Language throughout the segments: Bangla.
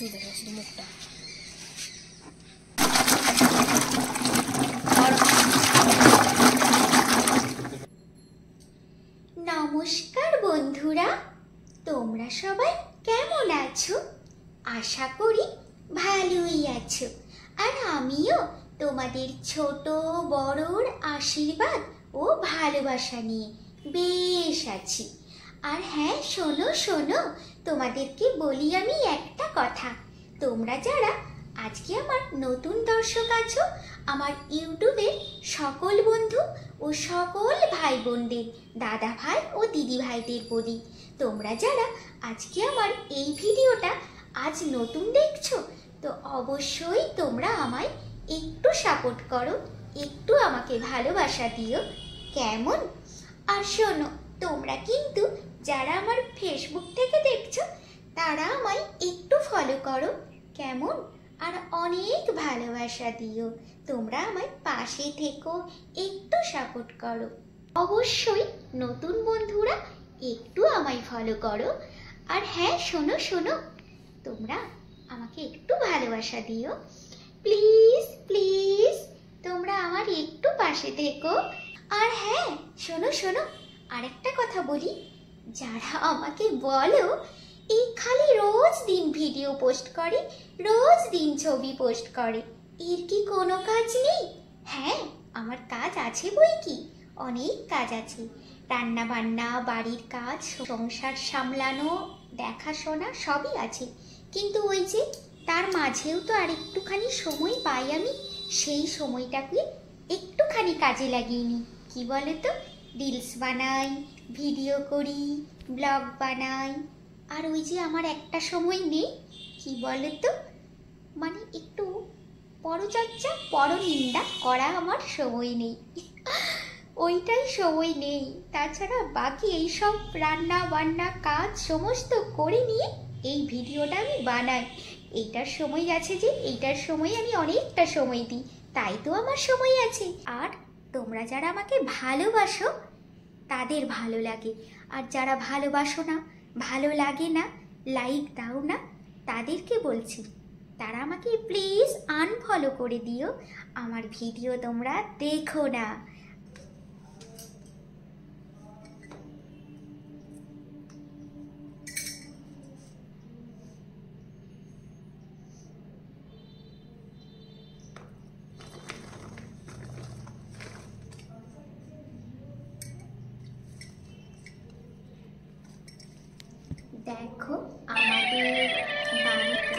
কিছুই দেখা যাচ্ছে মুখটা। নমস্কার বন্ধুরা, তোমরা সবাই কেমন আছো? আশা করি ভালোই আছো। আর আমিও তোমাদের ছোট বড়র আশীর্বাদ ও ভালোবাসা নিয়ে বেশ আছি। আর হ্যাঁ, শোনো শোনো, তোমাদেরকে বলি আমি একটা কথা। তোমরা যারা আজকে আমার নতুন দর্শক আছো, আমার ইউটিউবের সকল বন্ধু ও সকল ভাই বোনদের, দাদা ভাই ও দিদি ভাইদের বলি, তোমরা যারা আজকে আমার এই ভিডিওটা আজ নতুন দেখছো, তো অবশ্যই তোমরা আমায় একটু সাপোর্ট করো, একটু আমাকে ভালোবাসা দিও, কেমন? আর শোনো, তোমরা কিন্তু যারা আমার ফেসবুক থেকে দেখছো, তারা আমায় একটু ফলো করো, কেমন? আর অনেক ভালোবাসা দিও, তোমরা আমায় পাশে থেকো, একটু সাপোর্ট করো। অবশ্যই নতুন বন্ধুরা একটু আমায় ফলো করো। আর হ্যাঁ, শোনো শোনো, তোমরা আমাকে একটু ভালোবাসা দিও, প্লিজ প্লিজ, তোমরা আমার একটু পাশে থেকো। আর হ্যাঁ, শোনো শোনো, আরেকটা কথা বলি, যারা আমাকে বলো এই খালি রোজ দিন ভিডিও পোস্ট করে, রোজ দিন ছবি পোস্ট করে, এর কি কোনো কাজ নেই? হ্যাঁ, আমার কাজ আছে বই কি, অনেক কাজ আছে। রান্না বান্না, বাড়ির কাজ, সংসার সামলানো, দেখাশোনা সবই আছে। কিন্তু ওই যে তার মাঝেও তো আর একটুখানি সময় পাই আমি, সেই সময়টাকে একটুখানি কাজে লাগিয়ে নিই। কি বলে তো, রিলস বানাই, ভিডিও করি, ব্লগ বানাই। আর ওই যে আমার একটা সময় নেই, কি বলে তো, মানে একটু পরচর্চা, পরনিন্দা করা আমার সময় নেই, ওইটাই সময় নেই। তাছাড়া বাকি এইসব রান্না বান্না কাজ সমস্ত করে নিয়ে এই ভিডিওটা আমি বানাই। এইটার সময় আছে যে, এইটার সময় আমি অনেকটা সময় দিই, তাই তো আমার সময় আছে। আর তোমরা যারা আমাকে ভালোবাসো তাদের ভালো লাগে, আর যারা ভালোবাসো না, ভালো লাগে না, লাইক দাও না, তাদেরকে বলছি তারা আমাকে প্লিজ আনফলো করে দিও, আমার ভিডিও তোমরা দেখো না। দেখো আমাদের বাড়িতে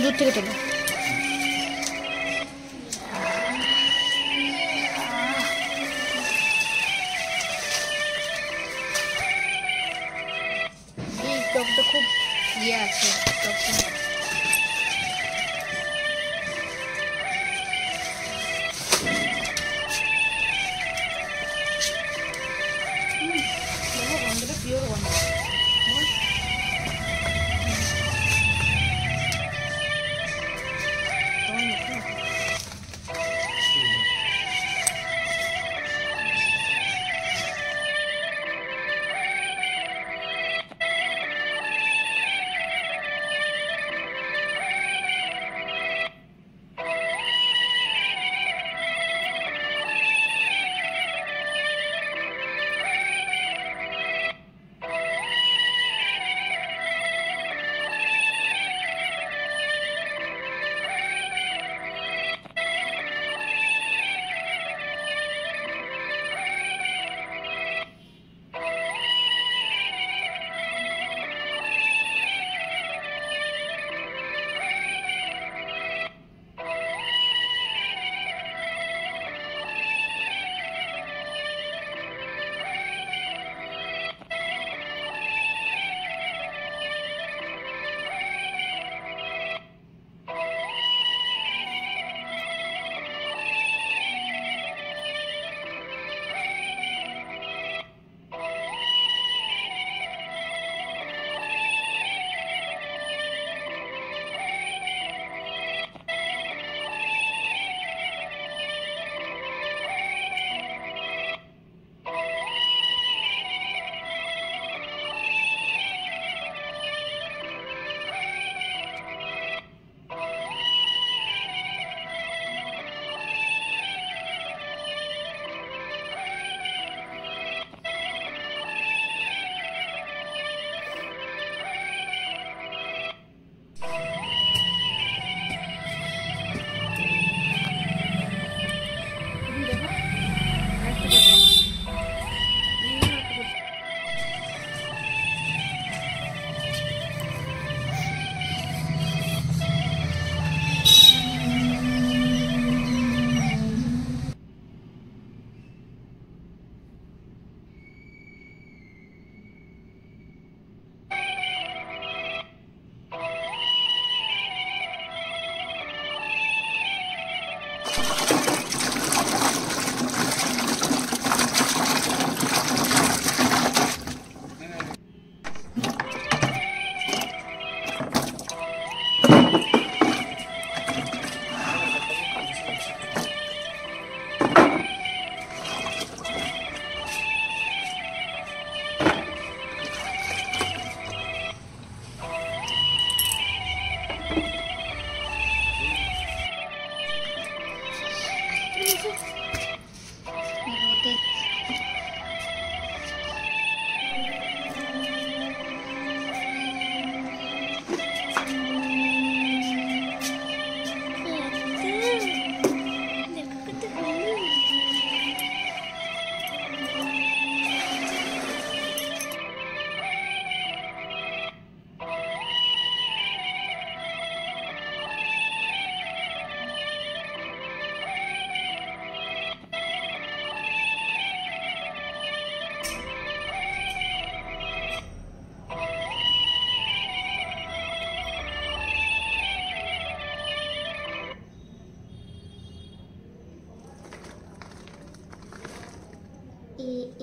দূর থেকে তোলো। এই টকটা খুব ইয়ে আছে, টকটা গন্ধটা পিওর গন্ধ।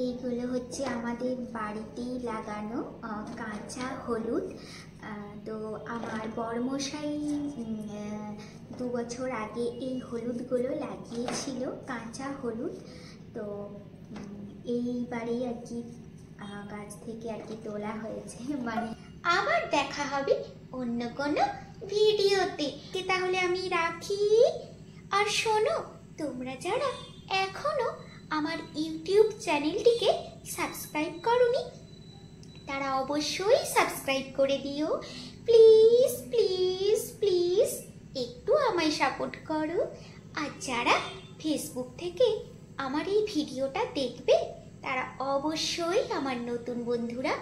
এইগুলো হচ্ছে আমাদের বাড়িতেই লাগানো কাঁচা হলুদ। তো আমার বড়মশাই 2 বছর আগে এই হলুদগুলো লাগিয়েছিল, কাঁচা হলুদ। তো এইবারেই আর কি গাছ থেকে আর কি তোলা হয়েছে। মানে আবার দেখা হবে অন্য কোনো ভিডিওতে। তাহলে আমি রাখি। আর শোনো, তোমরা যারা এখনো আমার ইউটিউব চ্যানেলটিকে সাবস্ক্রাইব করোনি তারা অবশ্যই সাবস্ক্রাইব করে দিও। প্লিজ প্লিজ প্লিজ একটু আমায় সাপোর্ট করো। আর যারা ফেসবুক থেকে আমার এই ভিডিওটা দেখবে তারা অবশ্যই আমার নতুন বন্ধুরা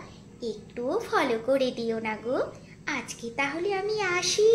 একটুও ফলো করে দিও না গো। আজকে তাহলে আমি আসি।